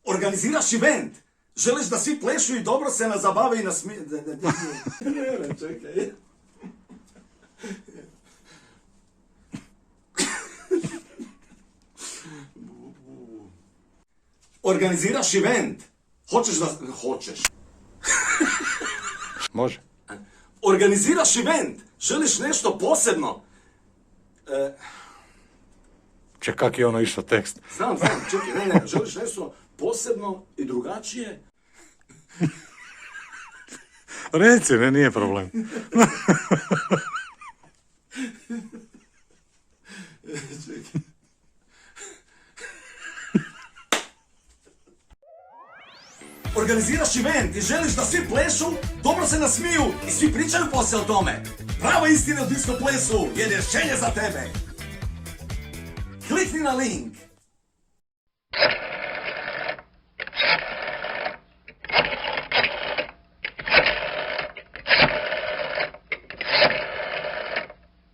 Organiziraš event. Želiš da svi plešu i dobro se zabave i nasmiju. Ne, čekaj. Organiziraš event. Hoćeš da... Hoćeš. Može. Organiziraš event. Želiš nešto posebno. Ček, kak je ono išao tekst? Znam, čekaj, ne, želiš nešto posebno i drugačije? Reci, ne, nije problem. Čekaj. Organiziraš event i želiš da svi plešu, dobro se nasmiju i svi pričaju poslije o tome. Prava istina o disko plesu je rješenje za tebe. Klikni na link